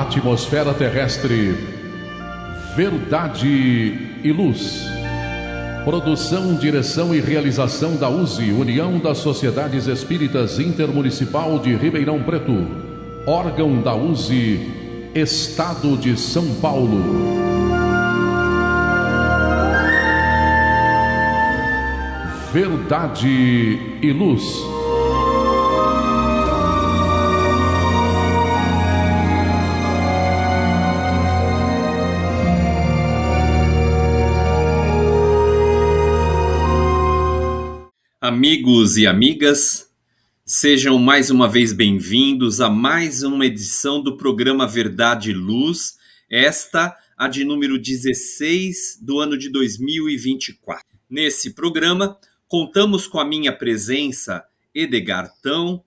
atmosfera terrestre, Verdade e Luz. Produção, direção e realização da USE, União das Sociedades Espíritas Intermunicipal de Ribeirão Preto. Órgão da USE, Estado de São Paulo. Verdade e Luz. Amigos e amigas, sejam mais uma vez bem-vindos a mais uma edição do programa Verdade e Luz, esta a de número 16 do ano de 2024. Nesse programa, contamos com a minha presença, Edgartão,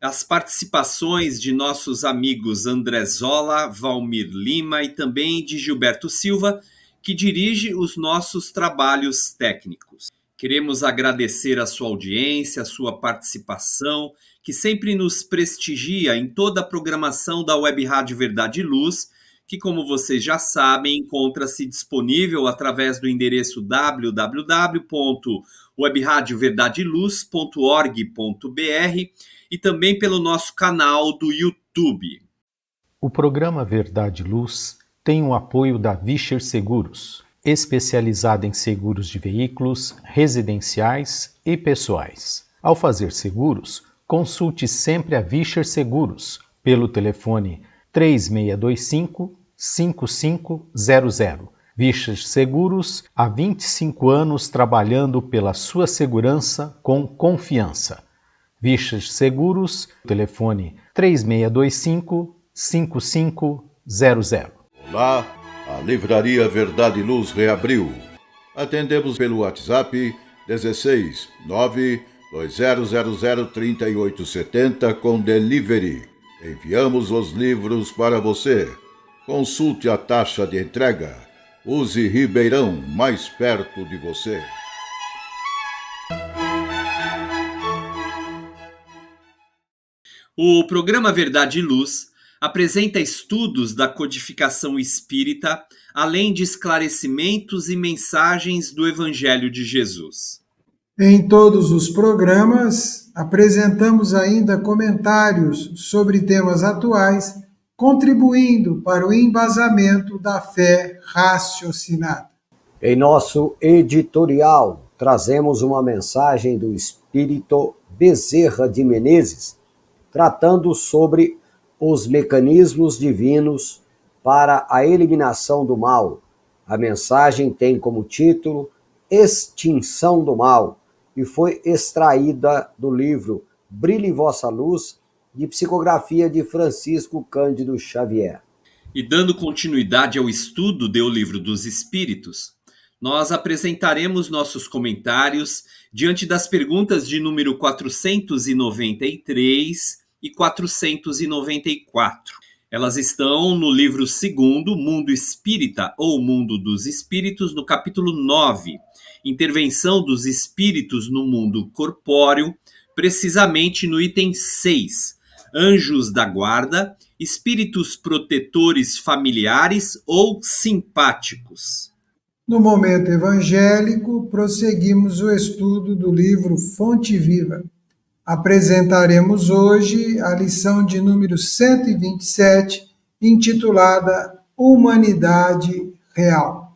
as participações de nossos amigos André Zola, Valmir Lima e também de Gilberto Silva, que dirige os nossos trabalhos técnicos. Queremos agradecer a sua audiência, a sua participação, que sempre nos prestigia em toda a programação da Web Rádio Verdade e Luz, que, como vocês já sabem, encontra-se disponível através do endereço www.webradioverdadeluz.org.br e também pelo nosso canal do YouTube. O programa Verdade e Luz tem o apoio da Vischer Seguros, especializada em seguros de veículos, residenciais e pessoais. Ao fazer seguros, consulte sempre a Vischer Seguros pelo telefone 3625-5500. Vischer Seguros, há 25 anos trabalhando pela sua segurança com confiança. Vischer Seguros, telefone 3625-5500. Olá! A Livraria Verdade e Luz reabriu. Atendemos pelo WhatsApp 16 920003870 com delivery. Enviamos os livros para você. Consulte a taxa de entrega. Use Ribeirão, mais perto de você. O programa Verdade e Luz apresenta estudos da codificação espírita, além de esclarecimentos e mensagens do Evangelho de Jesus. Em todos os programas, apresentamos ainda comentários sobre temas atuais, contribuindo para o embasamento da fé raciocinada. Em nosso editorial, trazemos uma mensagem do espírito Bezerra de Menezes, tratando sobre os mecanismos divinos para a eliminação do mal. A mensagem tem como título Extinção do Mal e foi extraída do livro Brilhe Vossa Luz, de psicografia de Francisco Cândido Xavier. E dando continuidade ao estudo do Livro dos Espíritos, nós apresentaremos nossos comentários diante das perguntas de número 493 e 494. Elas estão no livro 2º, Mundo Espírita ou Mundo dos Espíritos, no capítulo 9, Intervenção dos Espíritos no Mundo Corpóreo, precisamente no item 6, Anjos da Guarda, Espíritos Protetores Familiares ou Simpáticos. No momento evangélico, prosseguimos o estudo do livro Fonte Viva. Apresentaremos hoje a lição de número 127, intitulada Humanidade Real.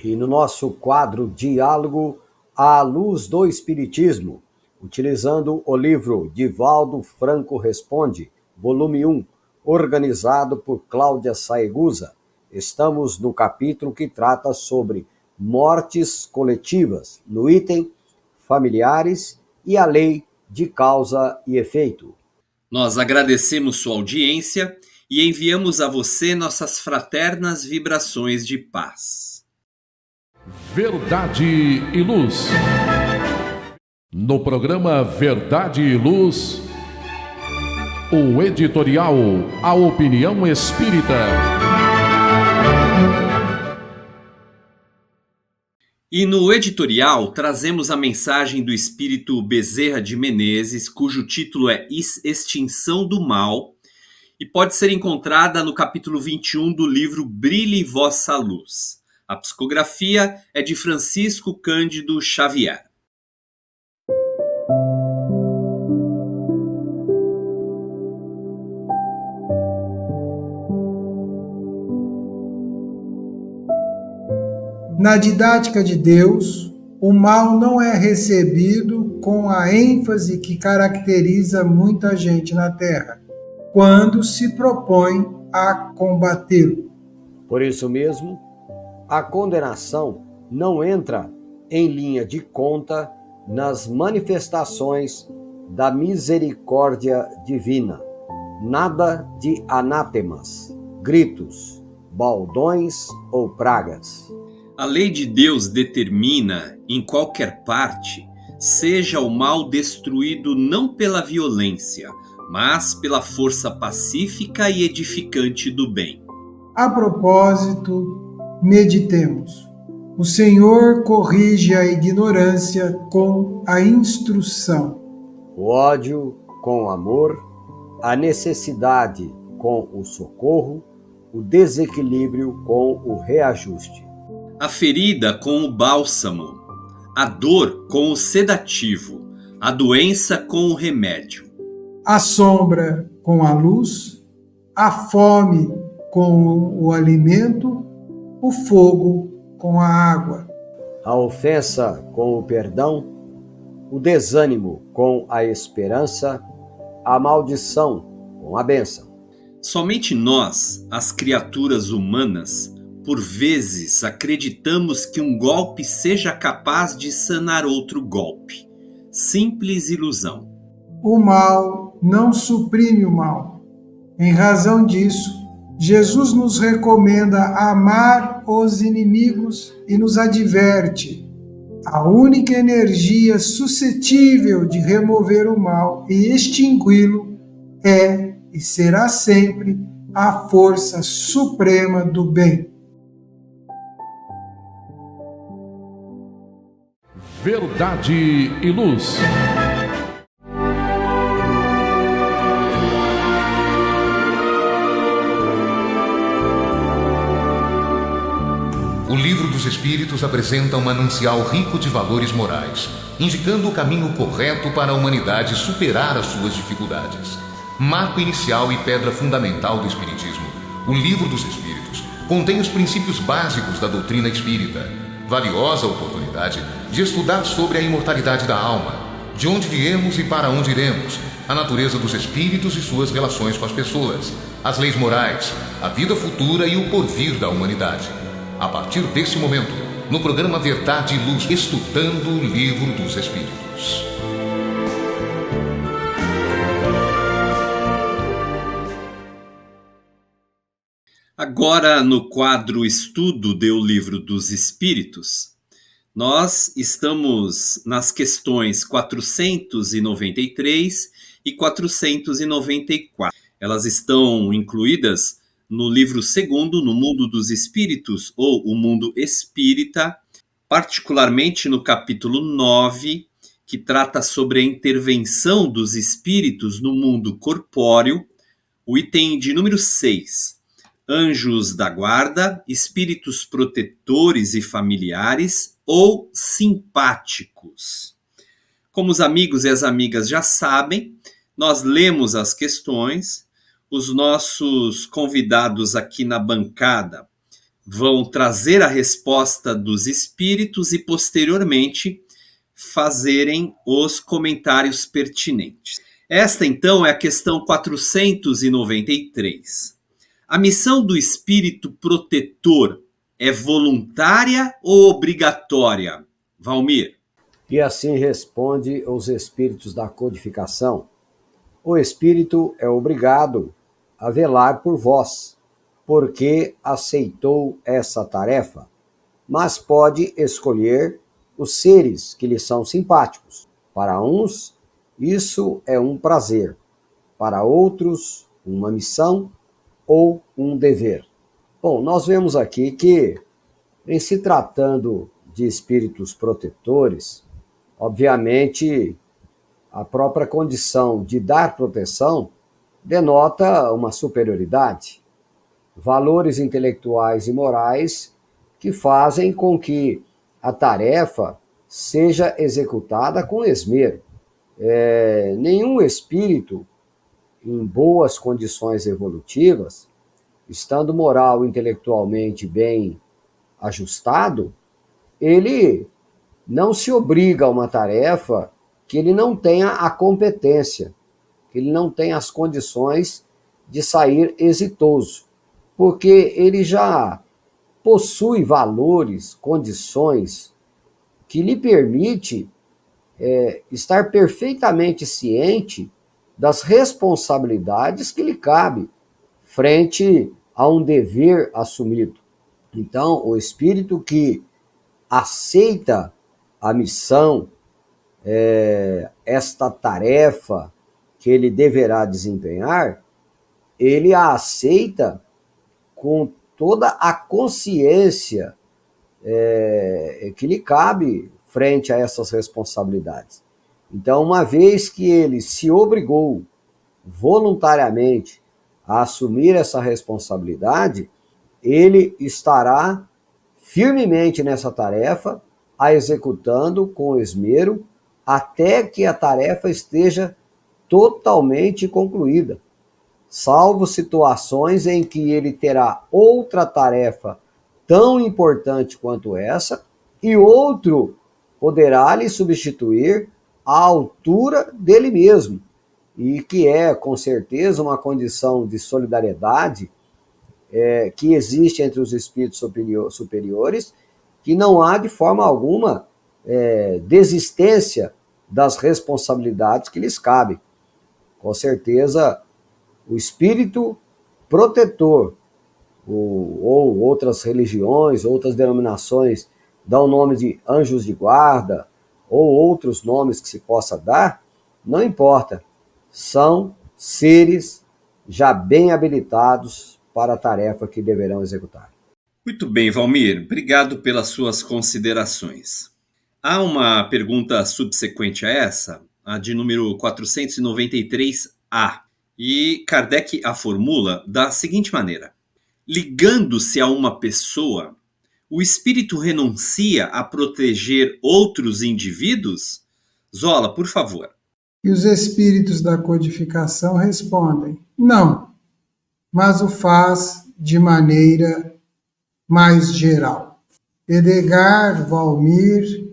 E no nosso quadro Diálogo à Luz do Espiritismo, utilizando o livro Divaldo Franco Responde, volume 1, organizado por Cláudia Saegusa, estamos no capítulo que trata sobre mortes coletivas, no item Familiares e a Lei de causa e efeito. Nós agradecemos sua audiência e enviamos a você nossas fraternas vibrações de paz. Verdade e Luz. No programa Verdade e Luz, o editorial A Opinião Espírita. E no editorial trazemos a mensagem do espírito Bezerra de Menezes, cujo título é Extinção do Mal, e pode ser encontrada no capítulo 21 do livro Brilhe Vossa Luz. A psicografia é de Francisco Cândido Xavier. Na didática de Deus, o mal não é recebido com a ênfase que caracteriza muita gente na Terra, quando se propõe a combatê-lo. Por isso mesmo, a condenação não entra em linha de conta nas manifestações da misericórdia divina. Nada de anátemas, gritos, baldões ou pragas. A lei de Deus determina, em qualquer parte, seja o mal destruído não pela violência, mas pela força pacífica e edificante do bem. A propósito, meditemos. O Senhor corrige a ignorância com a instrução, O ódio com o amor, a necessidade com o socorro, o desequilíbrio com o reajuste. A ferida com o bálsamo, a dor com o sedativo, a doença com o remédio. a sombra com a luz, a fome com o alimento, o fogo com a água. A ofensa com o perdão, o desânimo com a esperança, a maldição com a bênção. Somente nós, as criaturas humanas, por vezes acreditamos que um golpe seja capaz de sanar outro golpe. Simples ilusão. O mal não suprime o mal. Em razão disso, Jesus nos recomenda amar os inimigos e nos adverte: a única energia suscetível de remover o mal e extingui-lo é e será sempre a força suprema do bem. Verdade e Luz. O Livro dos Espíritos apresenta um manancial rico de valores morais, indicando o caminho correto para a humanidade superar as suas dificuldades. Marco inicial e pedra fundamental do Espiritismo, o Livro dos Espíritos contém os princípios básicos da doutrina espírita. Valiosa oportunidade de estudar sobre a imortalidade da alma, de onde viemos e para onde iremos, a natureza dos espíritos e suas relações com as pessoas, as leis morais, a vida futura e o porvir da humanidade. A partir desse momento, no programa Verdade e Luz, estudando o Livro dos Espíritos. Agora, no quadro Estudo do Livro dos Espíritos, nós estamos nas questões 493 e 494. Elas estão incluídas no livro segundo, no Mundo dos Espíritos, ou o Mundo Espírita, particularmente no capítulo 9, que trata sobre a intervenção dos espíritos no mundo corpóreo, o item de número 6. Anjos da guarda, espíritos protetores e familiares ou simpáticos. Como os amigos e as amigas já sabem, nós lemos as questões, os nossos convidados aqui na bancada vão trazer a resposta dos espíritos e posteriormente fazerem os comentários pertinentes. Esta então é a questão 493. A missão do espírito protetor é voluntária ou obrigatória? Valmir. E assim responde os espíritos da codificação: o espírito é obrigado a velar por vós, porque aceitou essa tarefa, mas pode escolher os seres que lhe são simpáticos. Para uns, isso é um prazer, para outros, uma missão ou um dever. Bom, nós vemos aqui que, em se tratando de espíritos protetores, obviamente, a própria condição de dar proteção denota uma superioridade, valores intelectuais e morais que fazem com que a tarefa seja executada com esmero. Nenhum espírito em boas condições evolutivas, estando moral e intelectualmente bem ajustado, ele não se obriga a uma tarefa que ele não tenha a competência, que ele não tenha as condições de sair exitoso, porque ele já possui valores, condições que lhe permite estar perfeitamente ciente das responsabilidades que lhe cabe frente a um dever assumido. Então, o espírito que aceita a missão, esta tarefa que ele deverá desempenhar, ele a aceita com toda a consciência que lhe cabe frente a essas responsabilidades. Então, uma vez que ele se obrigou voluntariamente a assumir essa responsabilidade, ele estará firmemente nessa tarefa, a executando com esmero, até que a tarefa esteja totalmente concluída, salvo situações em que ele terá outra tarefa tão importante quanto essa, e outro poderá lhe substituir à altura dele mesmo, e que é, com certeza, uma condição de solidariedade que existe entre os espíritos superiores, que não há, de forma alguma, desistência das responsabilidades que lhes cabem. Com certeza, o espírito protetor, ou outras religiões, outras denominações, dão o nome de anjos de guarda, ou outros nomes que se possa dar, não importa. São seres já bem habilitados para a tarefa que deverão executar. Muito bem, Valmir. Obrigado pelas suas considerações. Há uma pergunta subsequente a essa, a de número 493A. E Kardec a formula da seguinte maneira: ligando-se a uma pessoa, o espírito renuncia a proteger outros indivíduos? Zola, por favor. E os espíritos da codificação respondem: não, mas o faz de maneira mais geral. Edgar, Valmir,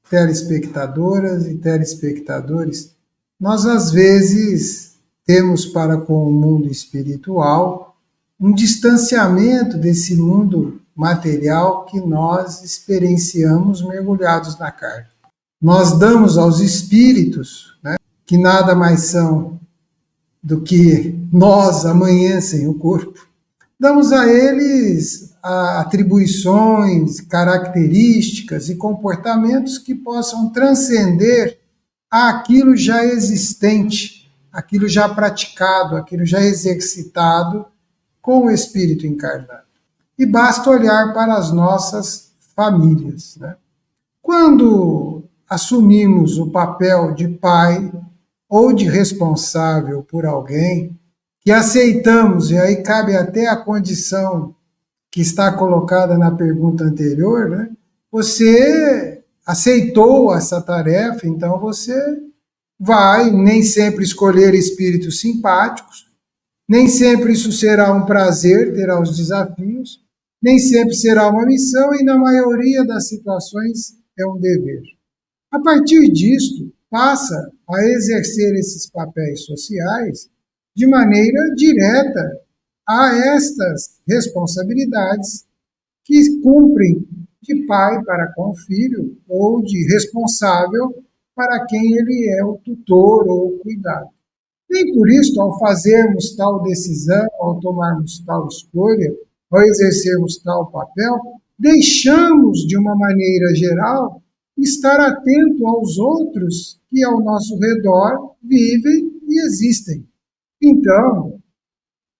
telespectadoras e telespectadores, nós às vezes temos para com o mundo espiritual um distanciamento desse mundo material que nós experienciamos mergulhados na carne. Nós damos aos espíritos, que nada mais são do que nós amanhã sem o corpo, damos a eles atribuições, características e comportamentos que possam transcender aquilo já existente, aquilo já praticado, aquilo já exercitado com o espírito encarnado. E basta olhar para as nossas famílias. Quando assumimos o papel de pai ou de responsável por alguém, que aceitamos, e aí cabe até a condição que está colocada na pergunta anterior, você aceitou essa tarefa, então você vai nem sempre escolher espíritos simpáticos, nem sempre isso será um prazer, terá os desafios, nem sempre será uma missão e na maioria das situações é um dever. A partir disto, passa a exercer esses papéis sociais de maneira direta a estas responsabilidades que cumprem de pai para com o filho ou de responsável para quem ele é o tutor ou o cuidado. Nem por isso, ao fazermos tal decisão, ao tomarmos tal escolha, ao exercermos tal papel, deixamos, de uma maneira geral, estar atento aos outros que ao nosso redor vivem e existem. Então,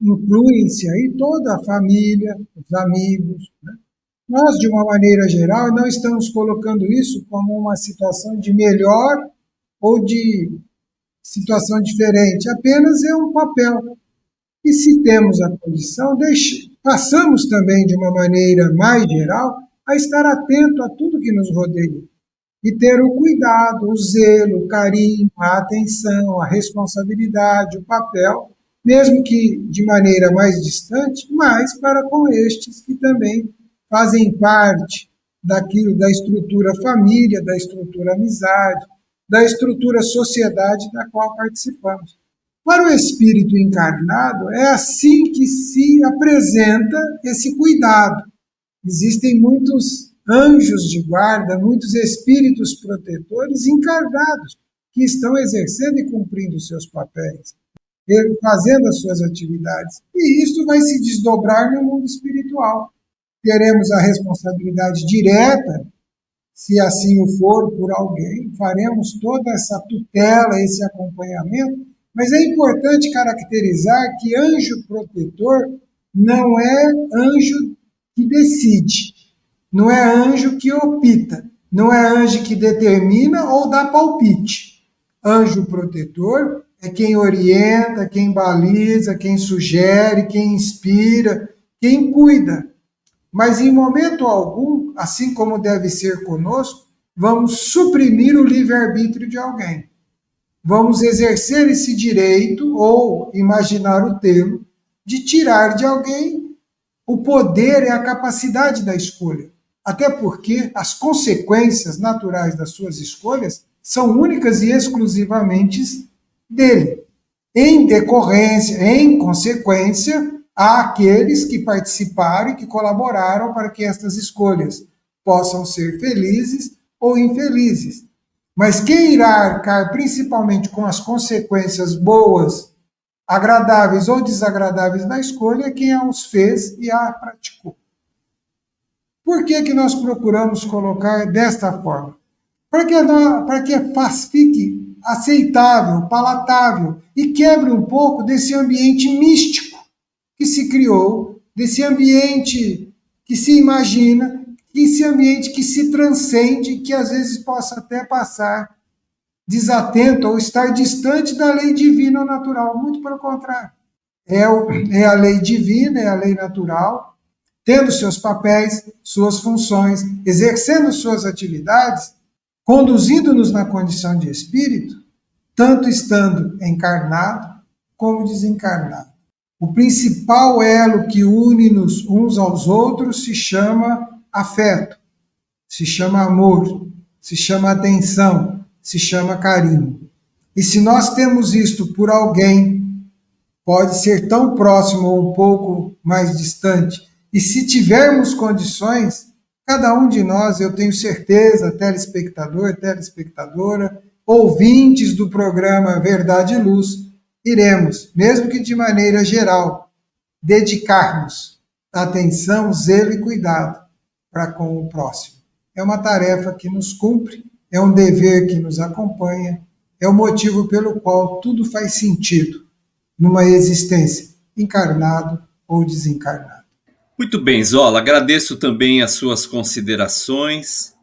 incluem-se aí toda a família, os amigos. Nós, de uma maneira geral, não estamos colocando isso como uma situação de melhor ou de situação diferente, apenas é um papel. E se temos a condição, passamos também de uma maneira mais geral a estar atento a tudo que nos rodeia e ter o cuidado, o zelo, o carinho, a atenção, a responsabilidade, o papel, mesmo que de maneira mais distante, mas para com estes que também fazem parte daquilo, da estrutura família, da estrutura amizade, da estrutura sociedade da qual participamos. Para o espírito encarnado, é assim que se apresenta esse cuidado. Existem muitos anjos de guarda, muitos espíritos protetores encarnados, que estão exercendo e cumprindo seus papéis, fazendo as suas atividades. E isso vai se desdobrar no mundo espiritual. Teremos a responsabilidade direta, se assim o for, por alguém, faremos toda essa tutela, esse acompanhamento, mas é importante caracterizar que anjo protetor não é anjo que decide, não é anjo que opta, não é anjo que determina ou dá palpite. Anjo protetor é quem orienta, quem baliza, quem sugere, quem inspira, quem cuida. Mas em momento algum, assim como deve ser conosco, vamos suprimir o livre-arbítrio de alguém. Vamos exercer esse direito, ou imaginar o tê-lo, de tirar de alguém o poder e a capacidade da escolha. Até porque as consequências naturais das suas escolhas são únicas e exclusivamente dele. Em decorrência, em consequência, há aqueles que participaram e que colaboraram para que estas escolhas possam ser felizes ou infelizes. Mas quem irá arcar principalmente com as consequências boas, agradáveis ou desagradáveis da escolha é quem os fez e a praticou. Por que nós procuramos colocar desta forma? Para que fique aceitável, palatável e quebre um pouco desse ambiente místico que se criou, desse ambiente que se imagina, esse ambiente que se transcende, que às vezes possa até passar desatento ou estar distante da lei divina ou natural. Muito pelo contrário. É a lei divina, é a lei natural, tendo seus papéis, suas funções, exercendo suas atividades, conduzindo-nos na condição de espírito, tanto estando encarnado como desencarnado. O principal elo que une-nos uns aos outros se chama afeto, se chama amor, se chama atenção, se chama carinho. E se nós temos isto por alguém, pode ser tão próximo ou um pouco mais distante, e se tivermos condições, cada um de nós, eu tenho certeza, telespectador, telespectadora, ouvintes do programa Verdade e Luz, iremos, mesmo que de maneira geral, dedicar-nos atenção, zelo e cuidado para com o próximo. É uma tarefa que nos cumpre, é um dever que nos acompanha, é o motivo pelo qual tudo faz sentido numa existência, encarnado ou desencarnado. Muito bem, Zola, agradeço também as suas considerações.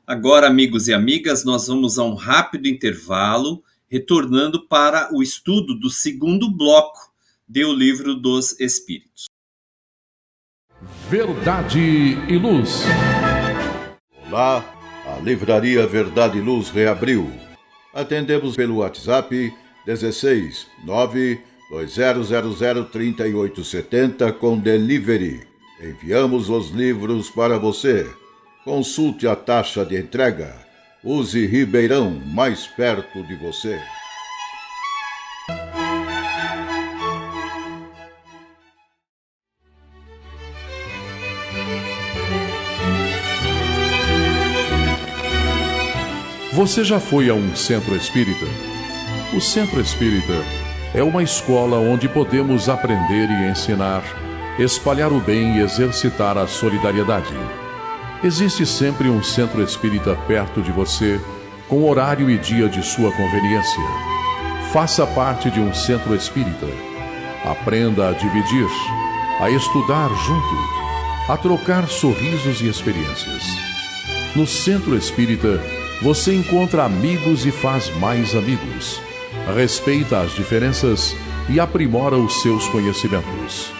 Agora, amigos e amigas, nós vamos a um rápido intervalo, retornando para o estudo do segundo bloco do Livro dos Espíritos. Verdade e Luz. Olá, a Livraria Verdade e Luz reabriu. Atendemos pelo WhatsApp 16 92000 3870 com delivery. Enviamos os livros para você. Consulte a taxa de entrega. Use Ribeirão, mais perto de você. Você já foi a um centro espírita? O centro espírita é uma escola onde podemos aprender e ensinar, espalhar o bem e exercitar a solidariedade. Existe sempre um centro espírita perto de você, com horário e dia de sua conveniência. Faça parte de um centro espírita. Aprenda a dividir, a estudar junto, a trocar sorrisos e experiências. No centro espírita, você encontra amigos e faz mais amigos. respeita as diferenças e aprimora os seus conhecimentos.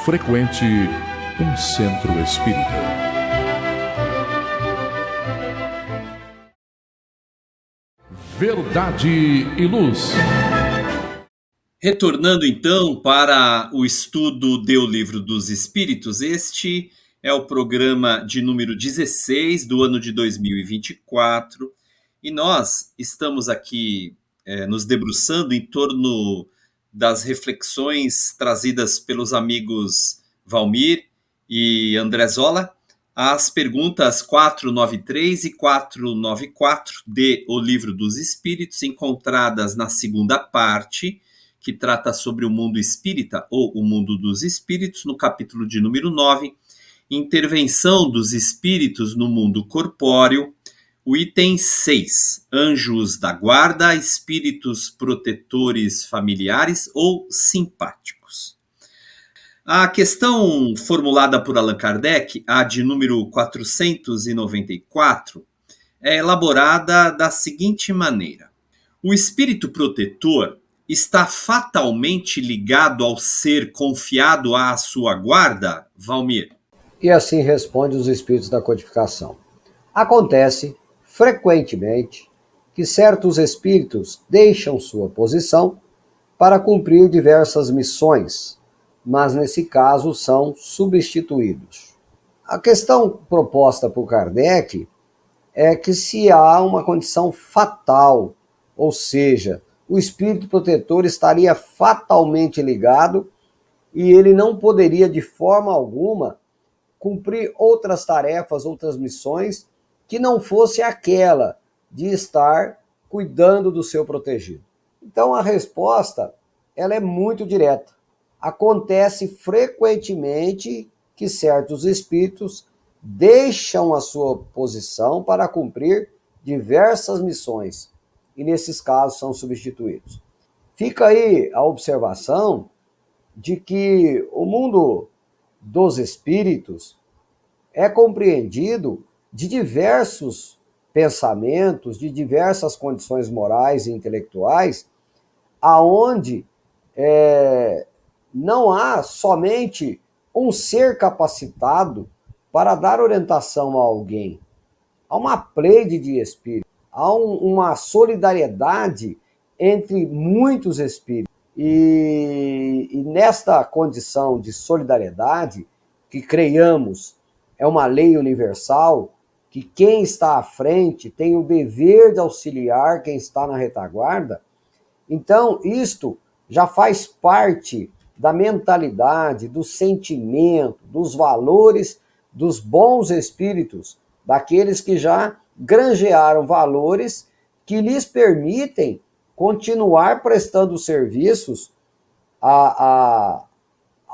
Frequente um centro espírita. Verdade e Luz. Retornando então para o estudo do Livro dos Espíritos, este é o programa de número 16 do ano de 2024 e nós estamos aqui nos debruçando em torno das reflexões trazidas pelos amigos Valmir e André Zola, as perguntas 493 e 494 de O Livro dos Espíritos, encontradas na segunda parte, que trata sobre o mundo espírita ou o mundo dos espíritos, no capítulo de número 9, intervenção dos espíritos no mundo corpóreo, o item 6, anjos da guarda, espíritos protetores familiares ou simpáticos. A questão formulada por Allan Kardec, a de número 494, é elaborada da seguinte maneira: o espírito protetor está fatalmente ligado ao ser confiado à sua guarda, Valmir? E assim responde os espíritos da codificação. Acontece, frequentemente, que certos espíritos deixam sua posição para cumprir diversas missões, mas nesse caso são substituídos. A questão proposta por Kardec é que se há uma condição fatal, ou seja, o espírito protetor estaria fatalmente ligado e ele não poderia de forma alguma cumprir outras tarefas, outras missões, que não fosse aquela de estar cuidando do seu protegido. Então a resposta ela é muito direta. Acontece frequentemente que certos espíritos deixam a sua posição para cumprir diversas missões e nesses casos são substituídos. Fica aí a observação de que o mundo dos espíritos é compreendido de diversos pensamentos, de diversas condições morais e intelectuais, aonde não há somente um ser capacitado para dar orientação a alguém. Há uma pleiade de espíritos, há uma solidariedade entre muitos espíritos. E nesta condição de solidariedade, que creiamos é uma lei universal, que quem está à frente tem o dever de auxiliar quem está na retaguarda, então isto já faz parte da mentalidade, do sentimento, dos valores dos bons espíritos, daqueles que já granjearam valores que lhes permitem continuar prestando serviços ao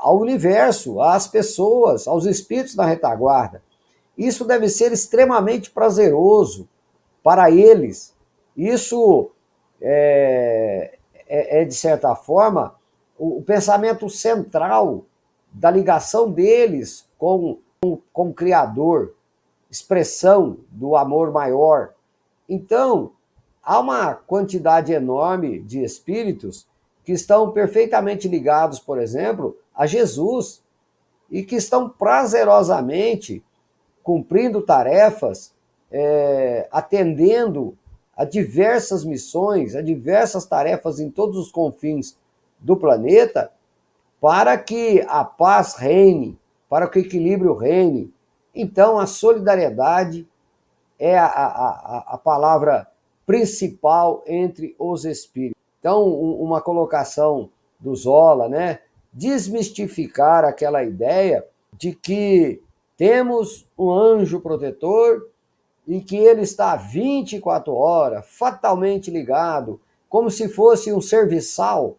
universo, às pessoas, aos espíritos da retaguarda. Isso deve ser extremamente prazeroso para eles. Isso de certa forma, o pensamento central da ligação deles com o Criador, expressão do amor maior. Então, há uma quantidade enorme de espíritos que estão perfeitamente ligados, por exemplo, a Jesus e que estão prazerosamente cumprindo tarefas, atendendo a diversas missões, a diversas tarefas em todos os confins do planeta, para que a paz reine, para que o equilíbrio reine. Então, a solidariedade é a palavra principal entre os espíritos. Então, uma colocação do Zola, né? Desmistificar aquela ideia de que temos um anjo protetor e que ele está 24 horas, fatalmente ligado, como se fosse um serviçal,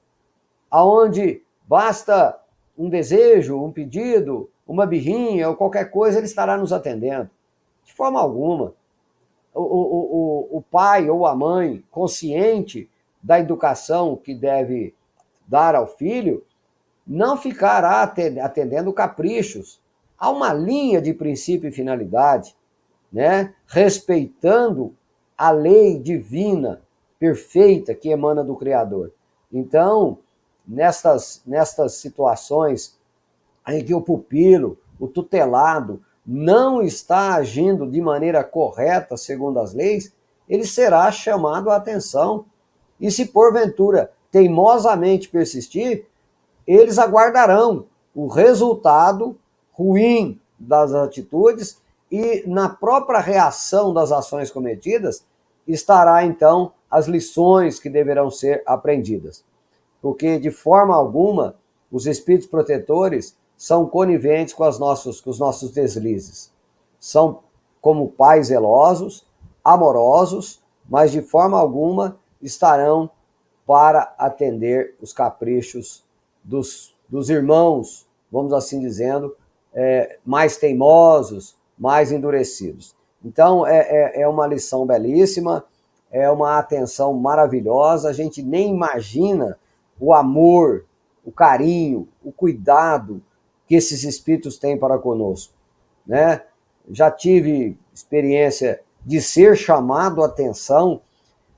aonde basta um desejo, um pedido, uma birrinha ou qualquer coisa, ele estará nos atendendo. De forma alguma. O pai ou a mãe, consciente da educação que deve dar ao filho, não ficará atendendo caprichos. Há uma linha de princípio e finalidade, né? Respeitando a lei divina perfeita que emana do Criador. Então, nestas situações em que o pupilo, o tutelado, não está agindo de maneira correta, segundo as leis, ele será chamado a atenção. E se porventura teimosamente persistir, eles aguardarão o resultado ruim das atitudes e na própria reação das ações cometidas estará então as lições que deverão ser aprendidas. Porque de forma alguma os espíritos protetores são coniventes com os nossos deslizes. São como pais zelosos, amorosos, mas de forma alguma estarão para atender os caprichos dos irmãos, vamos assim dizendo, mais teimosos, mais endurecidos. Então, é uma lição belíssima, é uma atenção maravilhosa, a gente nem imagina o amor, o carinho, o cuidado que esses espíritos têm para conosco, né? Já tive experiência de ser chamado a atenção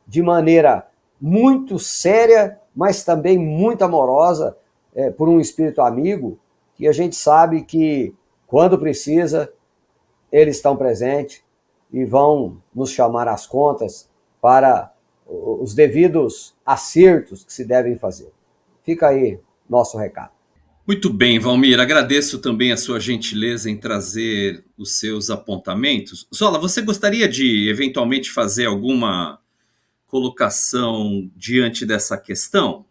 de maneira muito séria, mas também muito amorosa, por um espírito amigo, que a gente sabe que, quando precisa, eles estão presentes e vão nos chamar às contas para os devidos acertos que se devem fazer. Fica aí nosso recado. Muito bem, Valmir, agradeço também a sua gentileza em trazer os seus apontamentos. Zola, você gostaria de eventualmente fazer alguma colocação diante dessa questão?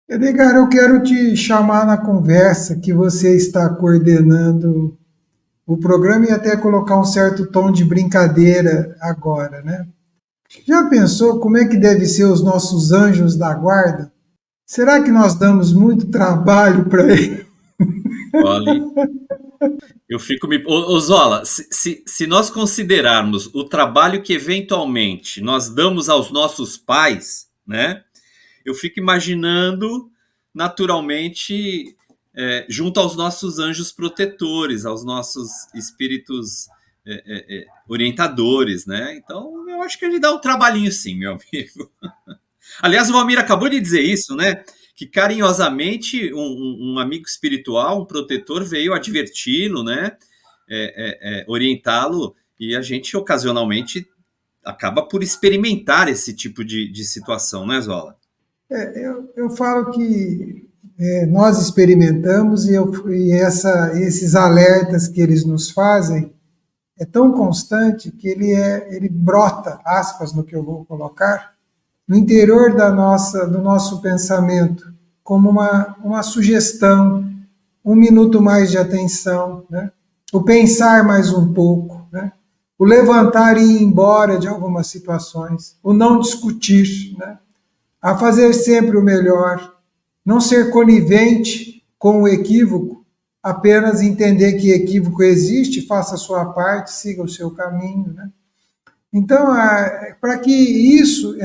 Edgar, eu quero te chamar na conversa que você está coordenando o programa e até colocar um certo tom de brincadeira agora, né? Já pensou como é que devem ser os nossos anjos da guarda? Será que nós damos muito trabalho para eles? Olha, eu fico me... Ô, Zola, se nós considerarmos o trabalho que eventualmente nós damos aos nossos pais, né? Eu fico imaginando, naturalmente, junto aos nossos anjos protetores, aos nossos espíritos orientadores, né? Então, eu acho que ele dá um trabalhinho sim, meu amigo. Aliás, o Valmir acabou de dizer isso, né? Que carinhosamente um amigo espiritual, um protetor, veio adverti-lo, né? Orientá-lo, e a gente ocasionalmente acaba por experimentar esse tipo de situação, né, Zola? Eu falo que nós experimentamos esses alertas que eles nos fazem é tão constante que ele brota, aspas, no que eu vou colocar, no interior do nosso pensamento, como uma sugestão, um minuto mais de atenção, né? O pensar mais um pouco, né? O levantar e ir embora de algumas situações, o não discutir, né? A fazer sempre o melhor, não ser conivente com o equívoco, apenas entender que equívoco existe, faça a sua parte, siga o seu caminho, né? Então, para que isso,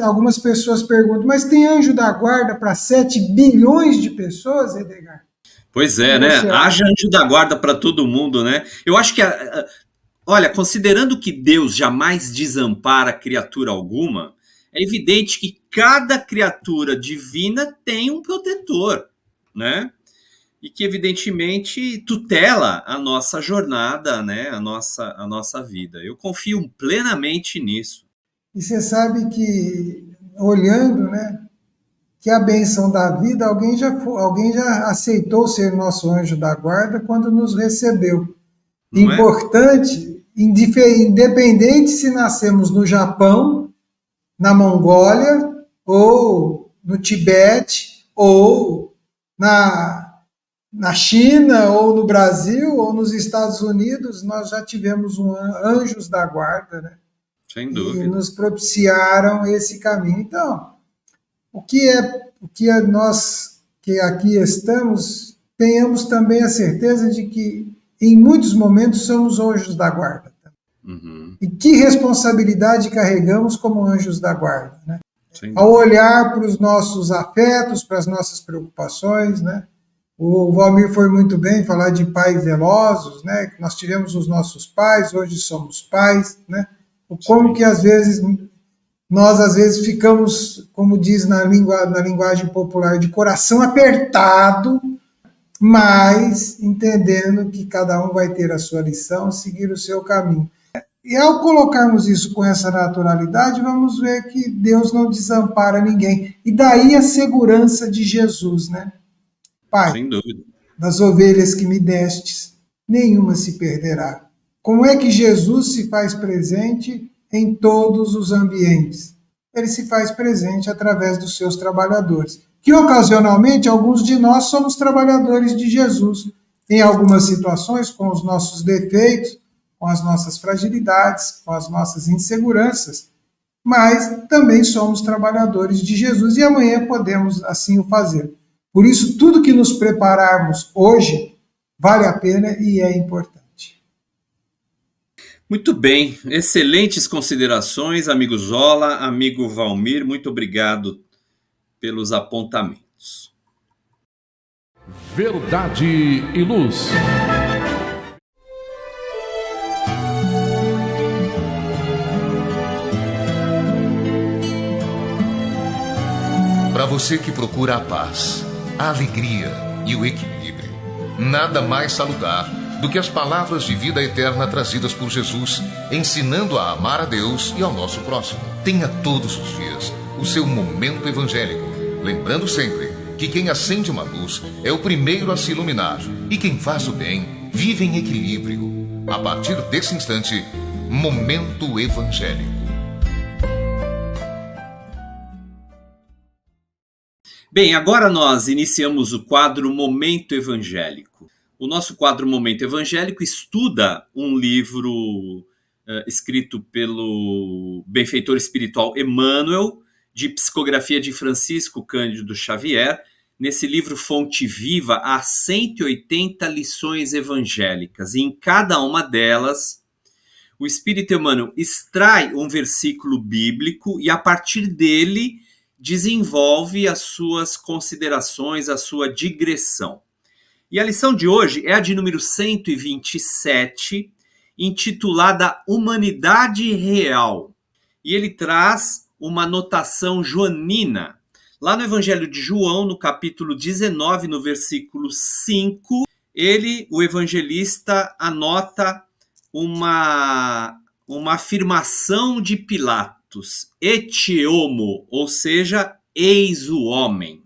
algumas pessoas perguntam, mas tem anjo da guarda para 7 bilhões de pessoas, Edgar? Pois é, né? Haja anjo da guarda para todo mundo, né? Eu acho que, olha, considerando que Deus jamais desampara criatura alguma, é evidente que cada criatura divina tem um protetor, né? E que, evidentemente, tutela a nossa jornada, né? A nossa vida. Eu confio plenamente nisso. E você sabe que, olhando, né, que a benção da vida, alguém já aceitou ser nosso anjo da guarda quando nos recebeu. Não importante, independente se nascemos no Japão, na Mongólia, ou no Tibete, ou na China, ou no Brasil, ou nos Estados Unidos, nós já tivemos anjos da guarda, né? Sem dúvida. E nos propiciaram esse caminho. Então, o que nós que aqui estamos, tenhamos também a certeza de que, em muitos momentos, somos anjos da guarda. Uhum. E que responsabilidade carregamos como anjos da guarda, né? Ao olhar para os nossos afetos, para as nossas preocupações, né? O Valmir foi muito bem falar de pais zelosos, né? Nós tivemos os nossos pais, hoje somos pais, né? Como que às vezes Nós, às vezes, ficamos, como diz na linguagem popular, de coração apertado, mas entendendo que cada um vai ter a sua lição, seguir o seu caminho. E ao colocarmos isso com essa naturalidade, vamos ver que Deus não desampara ninguém. E daí a segurança de Jesus, né? Pai, Sem dúvida. das ovelhas que me destes, nenhuma se perderá. Como é que Jesus se faz presente em todos os ambientes? Ele se faz presente através dos seus trabalhadores, que ocasionalmente alguns de nós somos trabalhadores de Jesus, em algumas situações com os nossos defeitos, com as nossas fragilidades, com as nossas inseguranças, mas também somos trabalhadores de Jesus e amanhã podemos assim o fazer. Por isso, tudo que nos prepararmos hoje vale a pena e é importante. Muito bem, excelentes considerações, amigo Zola, amigo Valmir, muito obrigado pelos apontamentos. Verdade e Luz. Para você que procura a paz, a alegria e o equilíbrio, nada mais salutar do que as palavras de vida eterna trazidas por Jesus, ensinando a amar a Deus e ao nosso próximo. Tenha todos os dias o seu momento evangélico, lembrando sempre que quem acende uma luz é o primeiro a se iluminar e quem faz o bem vive em equilíbrio. A partir desse instante, Momento Evangélico. Bem, agora nós iniciamos o quadro Momento Evangélico. O nosso quadro Momento Evangélico estuda um livro escrito pelo benfeitor espiritual Emmanuel, de psicografia de Francisco Cândido Xavier. Nesse livro Fonte Viva, há 180 lições evangélicas, e em cada uma delas, o Espírito Emmanuel extrai um versículo bíblico e, a partir dele, desenvolve as suas considerações, a sua digressão. E a lição de hoje é a de número 127, intitulada Humanidade Real. E ele traz uma notação joanina. Lá no Evangelho de João, no capítulo 19, no versículo 5, o evangelista, anota uma afirmação de Pilatos, ecce homo, ou seja, eis o homem.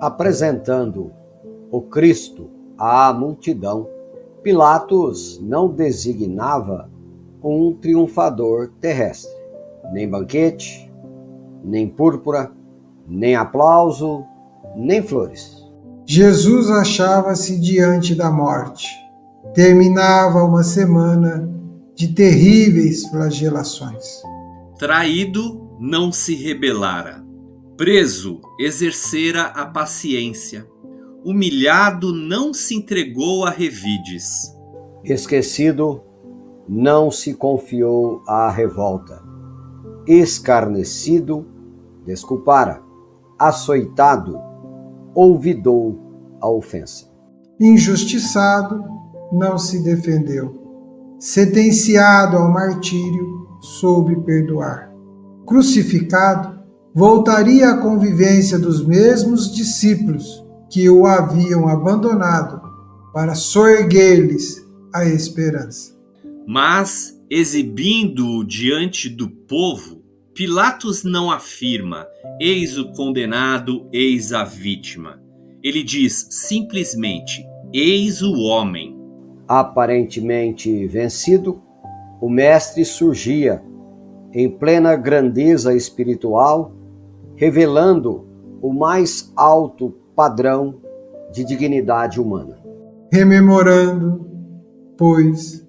Apresentando o Cristo à multidão, Pilatos não designava um triunfador terrestre, nem banquete, nem púrpura, nem aplauso, nem flores. Jesus achava-se diante da morte. Terminava uma semana de terríveis flagelações. Traído, não se rebelara. Preso, exercera a paciência. Humilhado, não se entregou a revides. Esquecido, não se confiou à revolta. Escarnecido, desculpara. Açoitado, olvidou a ofensa. Injustiçado, não se defendeu. Sentenciado ao martírio, soube perdoar. Crucificado, voltaria à convivência dos mesmos discípulos que o haviam abandonado para soerguer-lhes a esperança. Mas, exibindo-o diante do povo, Pilatos não afirma, eis o condenado, eis a vítima. Ele diz simplesmente, eis o homem. Aparentemente vencido, o mestre surgia em plena grandeza espiritual, revelando o mais alto padrão de dignidade humana. Rememorando, pois,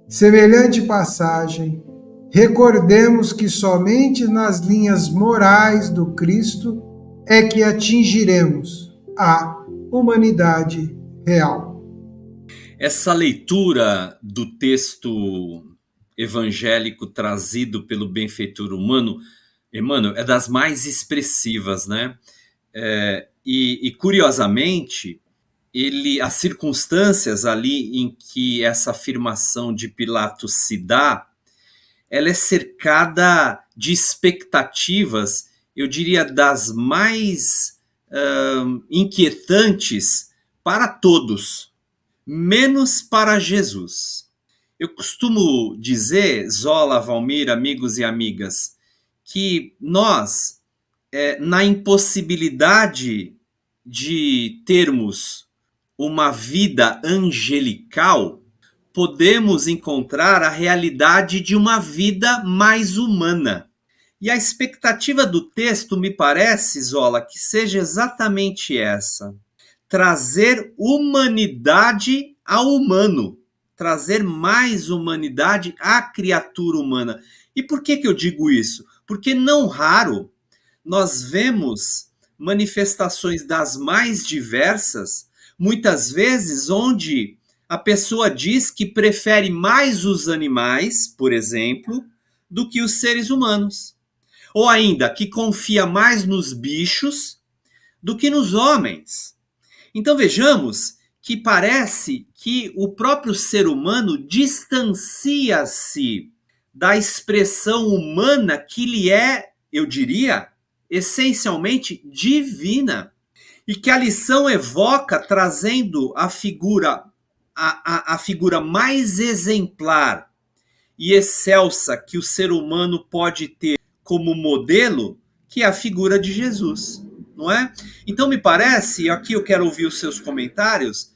semelhante passagem, recordemos que somente nas linhas morais do Cristo é que atingiremos a humanidade real. Essa leitura do texto evangélico trazido pelo benfeitor Emmanuel é das mais expressivas, né? E curiosamente, as circunstâncias ali em que essa afirmação de Pilatos se dá, ela é cercada de expectativas, eu diria, das mais inquietantes para todos, menos para Jesus. Eu costumo dizer, Zola, Valmir, amigos e amigas, que nós, na impossibilidade de termos uma vida angelical, podemos encontrar a realidade de uma vida mais humana. E a expectativa do texto me parece, Zola, que seja exatamente essa: trazer humanidade ao humano, trazer mais humanidade à criatura humana. E por que eu digo isso? Porque não raro nós vemos manifestações das mais diversas, muitas vezes onde a pessoa diz que prefere mais os animais, por exemplo, do que os seres humanos. Ou ainda, que confia mais nos bichos do que nos homens. Então vejamos que parece que o próprio ser humano distancia-se da expressão humana que lhe é, eu diria, essencialmente divina. E que a lição evoca trazendo a figura mais exemplar e excelsa que o ser humano pode ter como modelo, que é a figura de Jesus, não é? Então me parece, e aqui eu quero ouvir os seus comentários,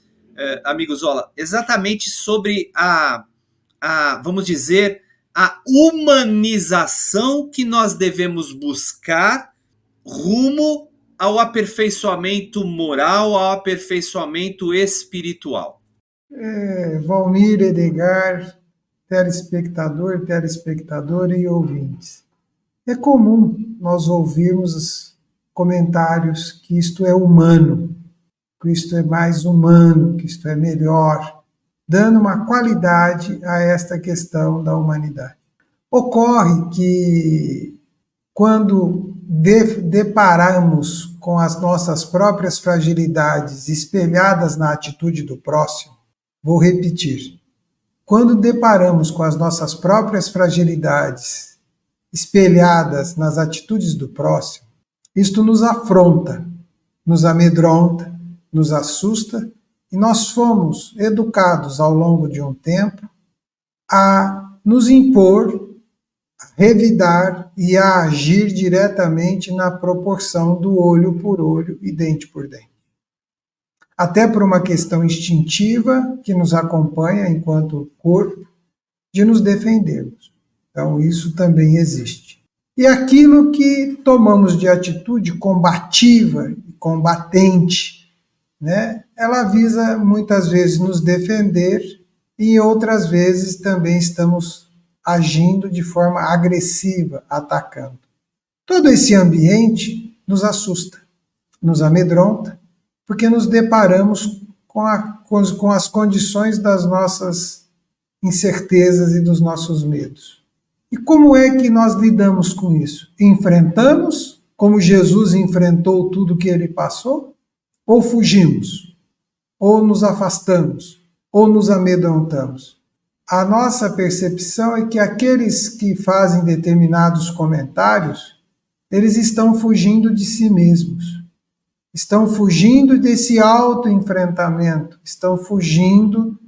amigo Zola, exatamente sobre vamos dizer, a humanização que nós devemos buscar rumo ao aperfeiçoamento moral, ao aperfeiçoamento espiritual. Valmir, Edgar, telespectadora e ouvintes. É comum nós ouvirmos comentários que isto é humano, que isto é mais humano, que isto é melhor, dando uma qualidade a esta questão da humanidade. Ocorre que, quando deparamos com as nossas próprias fragilidades espelhadas na atitude do próximo, vou repetir, quando deparamos com as nossas próprias fragilidades espelhadas nas atitudes do próximo, isto nos afronta, nos amedronta, nos assusta, e nós fomos educados ao longo de um tempo a nos impor, a revidar e a agir diretamente na proporção do olho por olho e dente por dente. Até por uma questão instintiva que nos acompanha enquanto corpo, de nos defendermos. Então, isso também existe. E aquilo que tomamos de atitude combativa e combatente, né, ela visa muitas vezes nos defender e outras vezes também estamos agindo de forma agressiva, atacando. Todo esse ambiente nos assusta, nos amedronta, porque nos deparamos com as condições das nossas incertezas e dos nossos medos. E como é que nós lidamos com isso? Enfrentamos, como Jesus enfrentou tudo que ele passou? Ou fugimos? Ou nos afastamos? Ou nos amedrontamos? A nossa percepção é que aqueles que fazem determinados comentários, eles estão fugindo de si mesmos. Estão fugindo desse autoenfrentamento, estão fugindo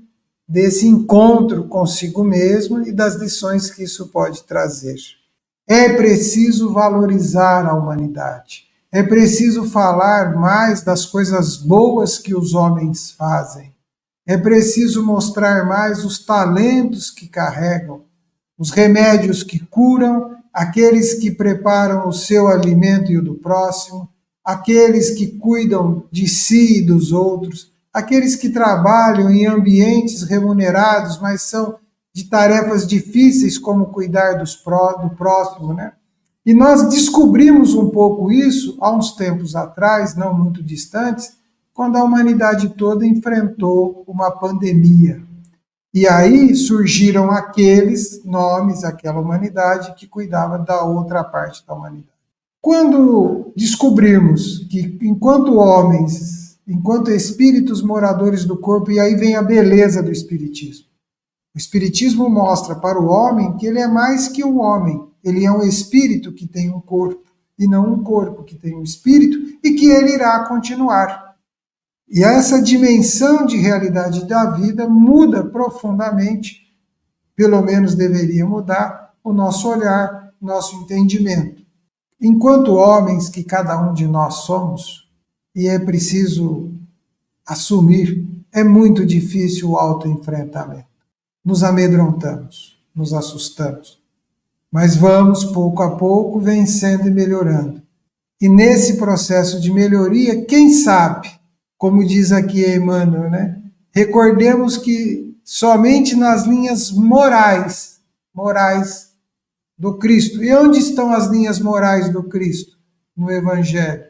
desse encontro consigo mesmo e das lições que isso pode trazer. É preciso valorizar a humanidade. É preciso falar mais das coisas boas que os homens fazem. É preciso mostrar mais os talentos que carregam, os remédios que curam, aqueles que preparam o seu alimento e o do próximo, aqueles que cuidam de si e dos outros, aqueles que trabalham em ambientes remunerados, mas são de tarefas difíceis, como cuidar do próximo, né? E nós descobrimos um pouco isso há uns tempos atrás, não muito distantes, quando a humanidade toda enfrentou uma pandemia. E aí surgiram aqueles nomes, aquela humanidade que cuidava da outra parte da humanidade. Quando descobrirmos que, enquanto homens, enquanto espíritos moradores do corpo, e aí vem a beleza do Espiritismo. O Espiritismo mostra para o homem que ele é mais que um homem. Ele é um espírito que tem um corpo, e não um corpo que tem um espírito, e que ele irá continuar. E essa dimensão de realidade da vida muda profundamente, pelo menos deveria mudar, o nosso olhar, nosso entendimento. Enquanto homens que cada um de nós somos, e é preciso assumir, é muito difícil o autoenfrentamento. Nos amedrontamos, nos assustamos, mas vamos pouco a pouco vencendo e melhorando. E nesse processo de melhoria, quem sabe, como diz aqui Emmanuel, né? Recordemos que somente nas linhas morais do Cristo. E onde estão as linhas morais do Cristo? No Evangelho.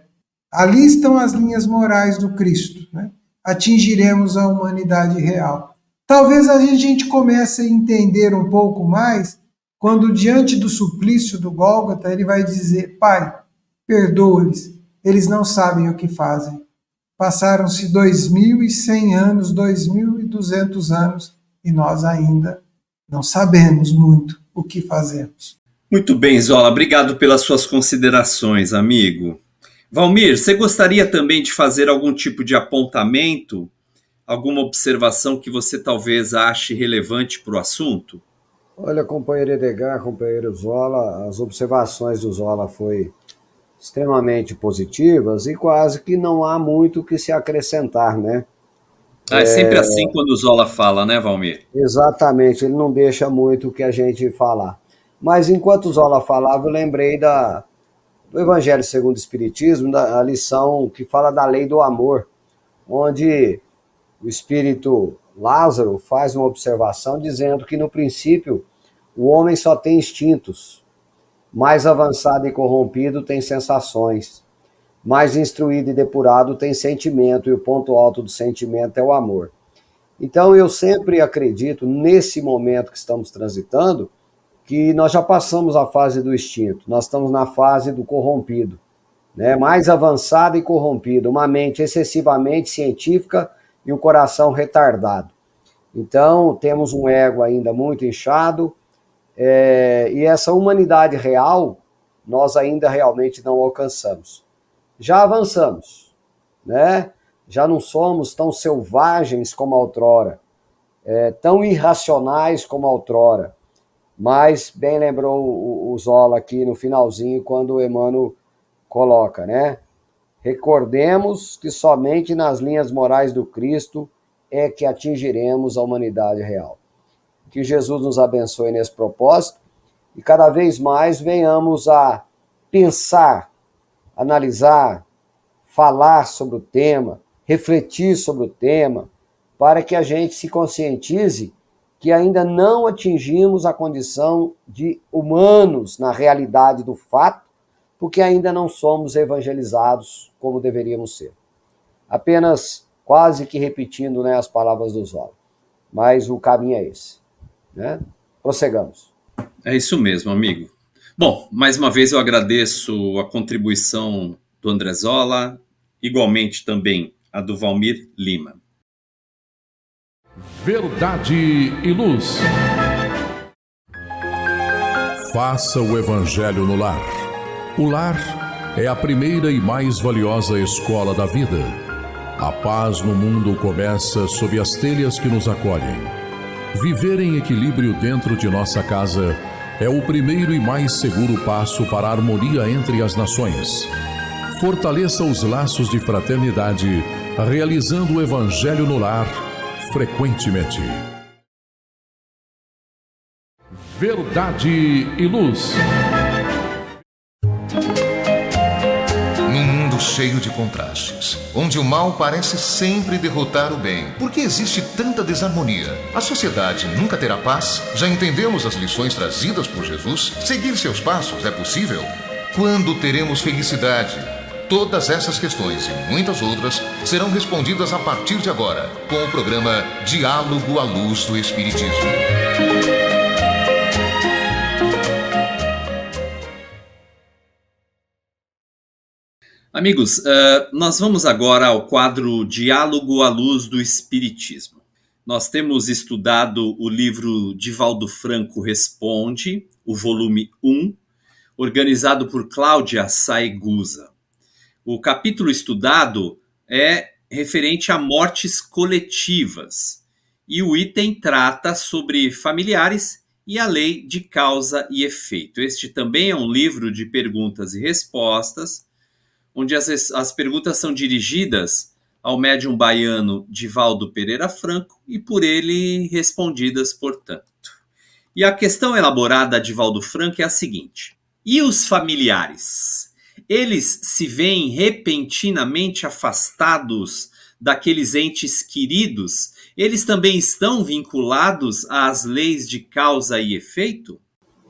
Ali estão as linhas morais do Cristo, né? Atingiremos a humanidade real. Talvez a gente comece a entender um pouco mais quando, diante do suplício do Gólgota, ele vai dizer: Pai, perdoa-lhes, eles não sabem o que fazem. Passaram-se 2.100 anos, 2.200 anos, e nós ainda não sabemos muito o que fazemos. Muito bem, Zola. Obrigado pelas suas considerações, amigo. Valmir, você gostaria também de fazer algum tipo de apontamento, alguma observação que você talvez ache relevante para o assunto? Olha, companheiro Edgar, companheiro Zola, as observações do Zola foi extremamente positivas e quase que não há muito o que se acrescentar, né? É sempre assim quando o Zola fala, né, Valmir? Exatamente, ele não deixa muito o que a gente falar. Mas enquanto o Zola falava, eu lembrei do Evangelho segundo o Espiritismo, da lição que fala da lei do amor, onde o espírito Lázaro faz uma observação dizendo que, no princípio, o homem só tem instintos. Mais avançado e corrompido tem sensações. Mais instruído e depurado tem sentimento, e o ponto alto do sentimento é o amor. Então, eu sempre acredito, nesse momento que estamos transitando, que nós já passamos a fase do instinto, nós estamos na fase do corrompido, né? Mais avançado e corrompido, uma mente excessivamente científica e um coração retardado. Então, temos um ego ainda muito inchado, e essa humanidade real, nós ainda realmente não alcançamos. Já avançamos, né? Já não somos tão selvagens como outrora, tão irracionais como outrora. Mas, bem lembrou o Zola aqui no finalzinho, quando o Emmanuel coloca, né? Recordemos que somente nas linhas morais do Cristo é que atingiremos a humanidade real. Que Jesus nos abençoe nesse propósito e cada vez mais venhamos a pensar, analisar, falar sobre o tema, refletir sobre o tema, para que a gente se conscientize que ainda não atingimos a condição de humanos na realidade do fato, porque ainda não somos evangelizados como deveríamos ser. Apenas quase que repetindo, né, as palavras do Zola. Mas o caminho é esse, né? Prosseguamos. É isso mesmo, amigo. Bom, mais uma vez eu agradeço a contribuição do André Zola, igualmente também a do Valmir Lima. Verdade e Luz. Faça o Evangelho no lar. O lar é a primeira e mais valiosa escola da vida. A paz no mundo começa sob as telhas que nos acolhem. Viver em equilíbrio dentro de nossa casa é o primeiro e mais seguro passo para a harmonia entre as nações. Fortaleça os laços de fraternidade, realizando o Evangelho no lar frequentemente. Verdade e Luz. Num mundo cheio de contrastes, onde o mal parece sempre derrotar o bem, por que existe tanta desarmonia? A sociedade nunca terá paz? Já entendemos as lições trazidas por Jesus? Seguir seus passos é possível? Quando teremos felicidade? Todas essas questões e muitas outras serão respondidas a partir de agora, com o programa Diálogo à Luz do Espiritismo. Amigos, nós vamos agora ao quadro Diálogo à Luz do Espiritismo. Nós temos estudado o livro Divaldo Franco Responde, o volume 1, organizado por Cláudia Saegusa. O capítulo estudado é referente a mortes coletivas e o item trata sobre familiares e a lei de causa e efeito. Este também é um livro de perguntas e respostas, onde as perguntas são dirigidas ao médium baiano Divaldo Pereira Franco e por ele respondidas, portanto. E a questão elaborada a Divaldo Franco é a seguinte: e os familiares? Eles se veem repentinamente afastados daqueles entes queridos? Eles também estão vinculados às leis de causa e efeito?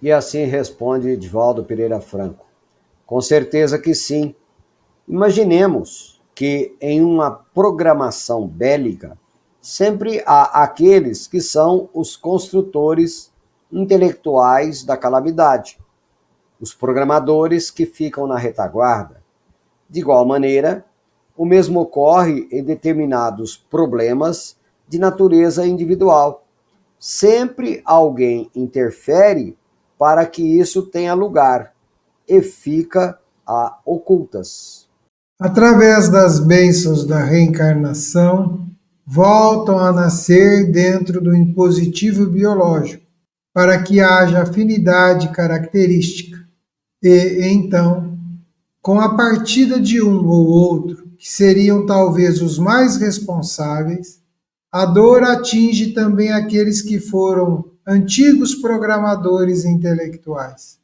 E assim responde Divaldo Pereira Franco: com certeza que sim. Imaginemos que em uma programação bélica sempre há aqueles que são os construtores intelectuais da calamidade, os programadores que ficam na retaguarda. De igual maneira, o mesmo ocorre em determinados problemas de natureza individual. Sempre alguém interfere para que isso tenha lugar e fica a ocultas. Através das bênçãos da reencarnação, voltam a nascer dentro do impositivo biológico, para que haja afinidade característica. E, então, com a partida de um ou outro, que seriam talvez os mais responsáveis, a dor atinge também aqueles que foram antigos programadores intelectuais.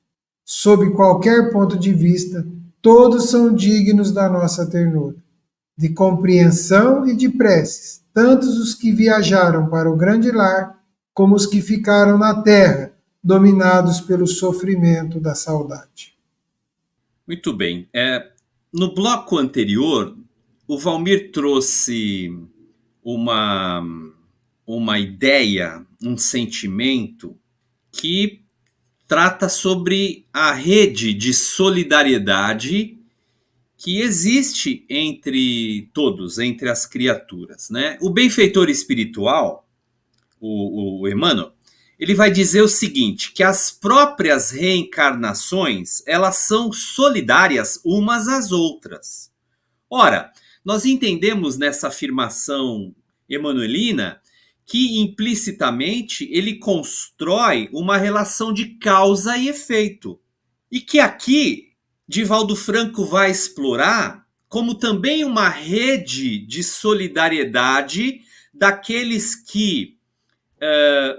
Sob qualquer ponto de vista, todos são dignos da nossa ternura, de compreensão e de preces, tanto os que viajaram para o grande lar, como os que ficaram na terra, dominados pelo sofrimento da saudade. Muito bem. No bloco anterior, o Valmir trouxe uma ideia, um sentimento que trata sobre a rede de solidariedade que existe entre todos, entre as criaturas, né? O benfeitor espiritual, o Emmanuel, ele vai dizer o seguinte, que as próprias reencarnações, elas são solidárias umas às outras. Ora, nós entendemos nessa afirmação emanuelina que implicitamente ele constrói uma relação de causa e efeito. E que aqui Divaldo Franco vai explorar como também uma rede de solidariedade daqueles que,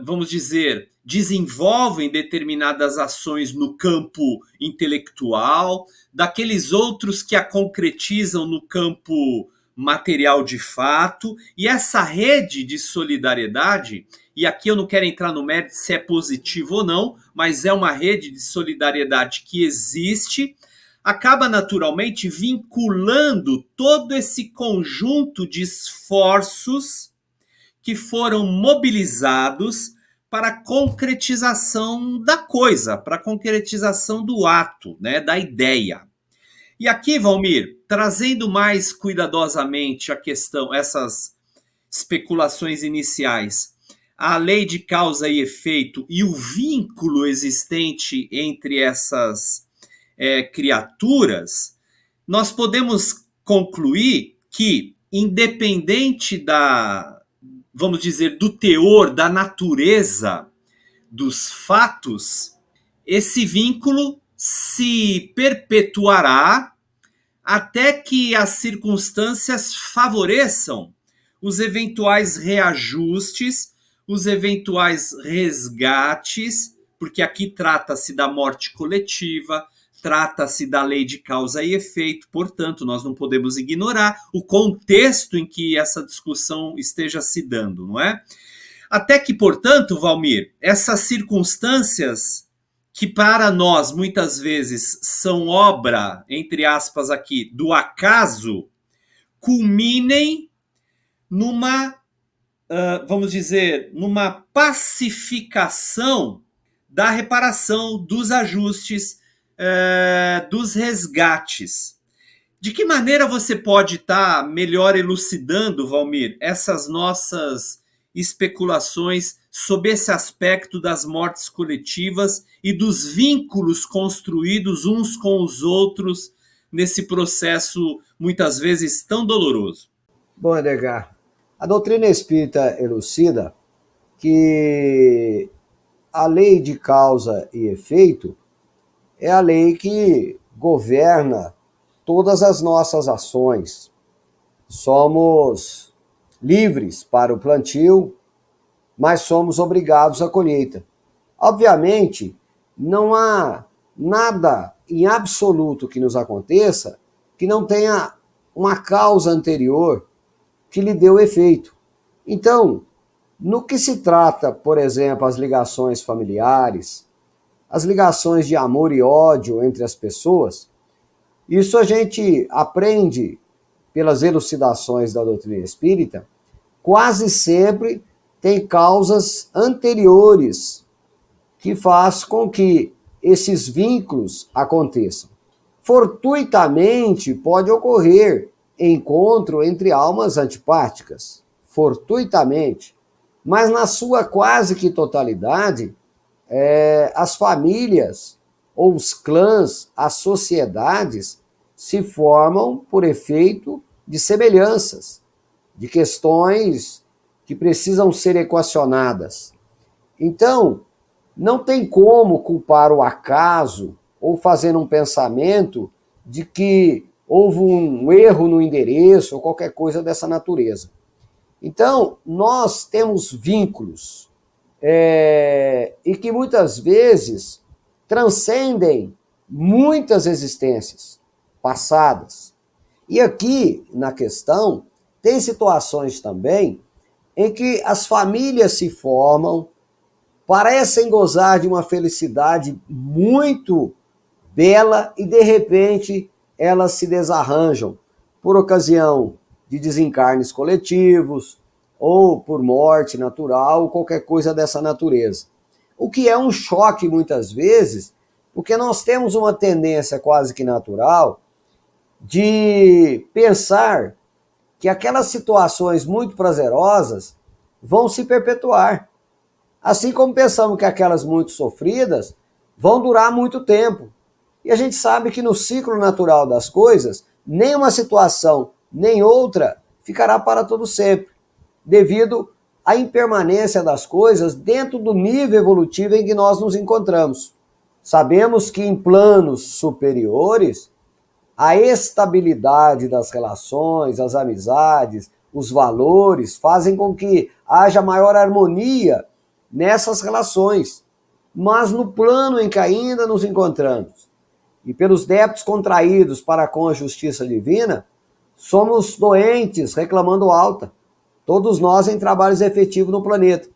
vamos dizer, desenvolvem determinadas ações no campo intelectual, daqueles outros que a concretizam no campo material de fato, e essa rede de solidariedade, e aqui eu não quero entrar no mérito se é positivo ou não, mas é uma rede de solidariedade que existe, acaba naturalmente vinculando todo esse conjunto de esforços que foram mobilizados para a concretização da coisa, para a concretização do ato, né, da ideia. E aqui, Valmir, trazendo mais cuidadosamente a questão, essas especulações iniciais, a lei de causa e efeito e o vínculo existente entre essas criaturas, nós podemos concluir que, independente vamos dizer, do teor, da natureza dos fatos, esse vínculo se perpetuará até que as circunstâncias favoreçam os eventuais reajustes, os eventuais resgates, porque aqui trata-se da morte coletiva, trata-se da lei de causa e efeito, portanto, nós não podemos ignorar o contexto em que essa discussão esteja se dando, não é? Até que, portanto, Valmir, essas circunstâncias que para nós muitas vezes são obra, entre aspas aqui, do acaso, culminem numa, vamos dizer, numa pacificação da reparação, dos ajustes, dos resgates. De que maneira você pode estar melhor elucidando, Valmir, essas nossas especulações sobre esse aspecto das mortes coletivas e dos vínculos construídos uns com os outros nesse processo muitas vezes tão doloroso? Bom, Edgar, a doutrina espírita elucida que a lei de causa e efeito é a lei que governa todas as nossas ações. Somos livres para o plantio, mas somos obrigados à colheita. Obviamente, não há nada em absoluto que nos aconteça que não tenha uma causa anterior que lhe deu efeito. Então, no que se trata, por exemplo, as ligações familiares, as ligações de amor e ódio entre as pessoas, isso a gente aprende pelas elucidações da doutrina espírita, quase sempre tem causas anteriores que faz com que esses vínculos aconteçam. Fortuitamente pode ocorrer encontro entre almas antipáticas, fortuitamente, mas na sua quase que totalidade, as famílias ou os clãs, as sociedades se formam por efeito de semelhanças, de questões que precisam ser equacionadas. Então, não tem como culpar o acaso ou fazer um pensamento de que houve um erro no endereço ou qualquer coisa dessa natureza. Então, nós temos vínculos e que muitas vezes transcendem muitas existências passadas. E aqui, na questão, tem situações também em que as famílias se formam, parecem gozar de uma felicidade muito bela e, de repente, elas se desarranjam por ocasião de desencarnes coletivos ou por morte natural, ou qualquer coisa dessa natureza. O que é um choque muitas vezes, porque nós temos uma tendência quase que natural de pensar que aquelas situações muito prazerosas vão se perpetuar. Assim como pensamos que aquelas muito sofridas vão durar muito tempo. E a gente sabe que no ciclo natural das coisas, nem uma situação, nem outra ficará para todo sempre, devido à impermanência das coisas dentro do nível evolutivo em que nós nos encontramos. Sabemos que em planos superiores, a estabilidade das relações, as amizades, os valores fazem com que haja maior harmonia nessas relações. Mas no plano em que ainda nos encontramos, e pelos débitos contraídos para com a justiça divina, somos doentes reclamando alta. Todos nós em trabalhos efetivos no planeta.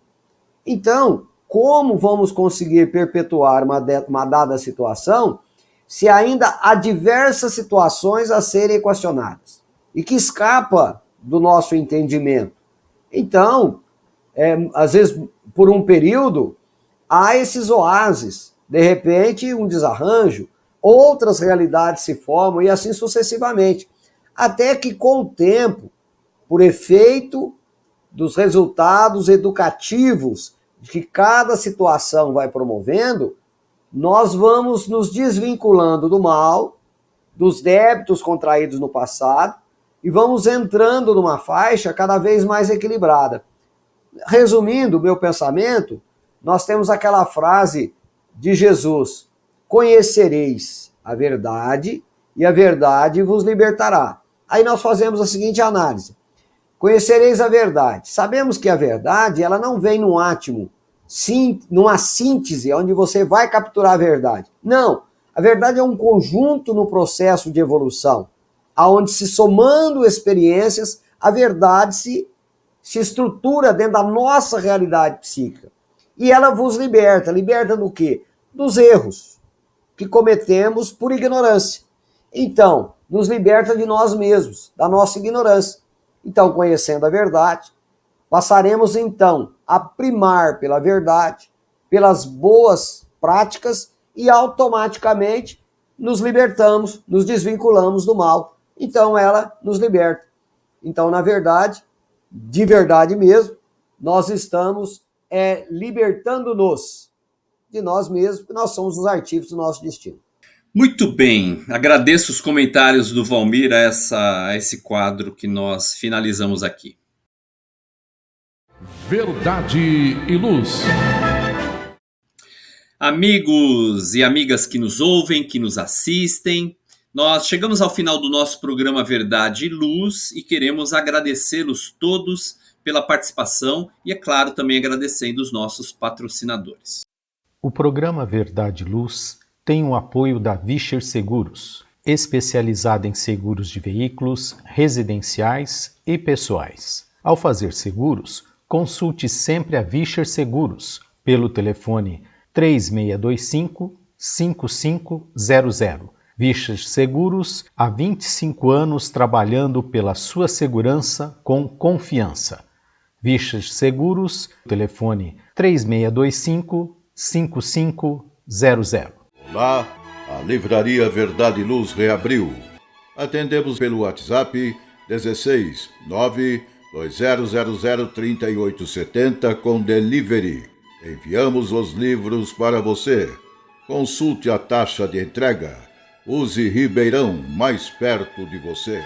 Então, como vamos conseguir perpetuar uma dada situação se ainda há diversas situações a serem equacionadas e que escapa do nosso entendimento? Então, às vezes, por um período, há esses oásis. De repente, um desarranjo, outras realidades se formam e assim sucessivamente. Até que, com o tempo, por efeito dos resultados educativos que cada situação vai promovendo, nós vamos nos desvinculando do mal, dos débitos contraídos no passado, e vamos entrando numa faixa cada vez mais equilibrada. Resumindo o meu pensamento, nós temos aquela frase de Jesus: conhecereis a verdade e a verdade vos libertará. Aí nós fazemos a seguinte análise: conhecereis a verdade. Sabemos que a verdade ela não vem num átimo, numa síntese, onde você vai capturar a verdade. Não, a verdade é um conjunto no processo de evolução, aonde se somando experiências, a verdade se estrutura dentro da nossa realidade psíquica. E ela vos liberta. Liberta do quê? Dos erros que cometemos por ignorância. Então, nos liberta de nós mesmos, da nossa ignorância. Então, conhecendo a verdade, passaremos então a primar pela verdade, pelas boas práticas e automaticamente nos libertamos, nos desvinculamos do mal, então ela nos liberta. Então, na verdade, de verdade mesmo, nós estamos libertando-nos de nós mesmos, porque nós somos os artífices do nosso destino. Muito bem, agradeço os comentários do Valmir a esse quadro que nós finalizamos aqui. Verdade e Luz. Amigos e amigas que nos ouvem, que nos assistem, nós chegamos ao final do nosso programa Verdade e Luz e queremos agradecê-los todos pela participação e, é claro, também agradecendo os nossos patrocinadores. O programa Verdade e Luz tem o apoio da Vischer Seguros, especializada em seguros de veículos, residenciais e pessoais. Ao fazer seguros, consulte sempre a Vischer Seguros pelo telefone 3625-5500. Vischer Seguros, há 25 anos trabalhando pela sua segurança com confiança. Vischer Seguros, telefone 3625-5500. Olá, a Livraria Verdade e Luz reabriu. Atendemos pelo WhatsApp 16 920003870 com delivery. Enviamos os livros para você. Consulte a taxa de entrega. Use Ribeirão, mais perto de você.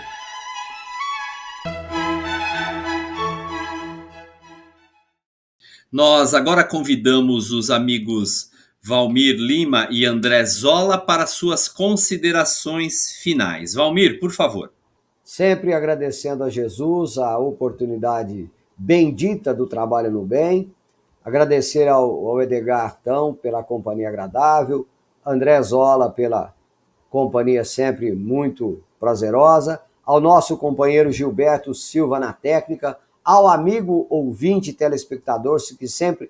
Nós agora convidamos os amigos Valmir Lima e André Zola para suas considerações finais. Valmir, por favor. Sempre agradecendo a Jesus a oportunidade bendita do trabalho no bem, agradecer ao Edgar Artão pela companhia agradável, André Zola pela companhia sempre muito prazerosa, ao nosso companheiro Gilberto Silva na técnica, ao amigo ouvinte telespectador que sempre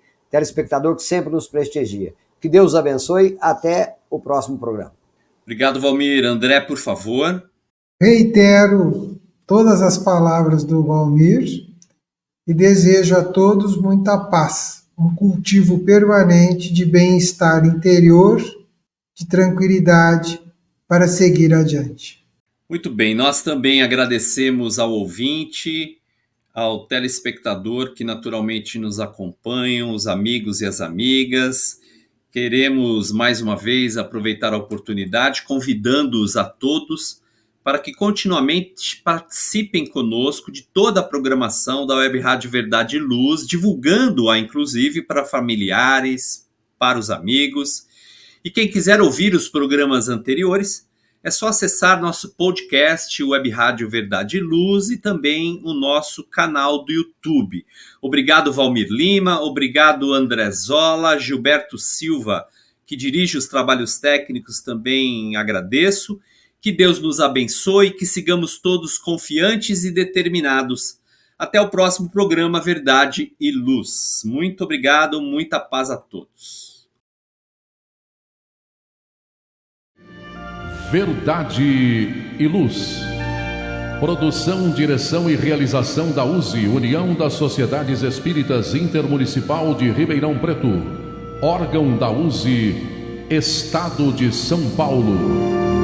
nos prestigia. Que Deus abençoe. Até o próximo programa. Obrigado, Valmir. André, por favor. Reitero todas as palavras do Valmir e desejo a todos muita paz, um cultivo permanente de bem-estar interior, de tranquilidade para seguir adiante. Muito bem, nós também agradecemos ao ouvinte, ao telespectador que naturalmente nos acompanham, os amigos e as amigas. Queremos mais uma vez aproveitar a oportunidade, convidando-os a todos para que continuamente participem conosco de toda a programação da Web Rádio Verdade e Luz, divulgando-a inclusive para familiares, para os amigos. E quem quiser ouvir os programas anteriores, é só acessar nosso podcast Web Rádio Verdade e Luz e também o nosso canal do YouTube. Obrigado, Valmir Lima, obrigado, André Zola, Gilberto Silva, que dirige os trabalhos técnicos, também agradeço. Que Deus nos abençoe, que sigamos todos confiantes e determinados. Até o próximo programa Verdade e Luz. Muito obrigado, muita paz a todos. Verdade e Luz. Produção, direção e realização da USE, União das Sociedades Espíritas Intermunicipal de Ribeirão Preto. Órgão da USE, Estado de São Paulo.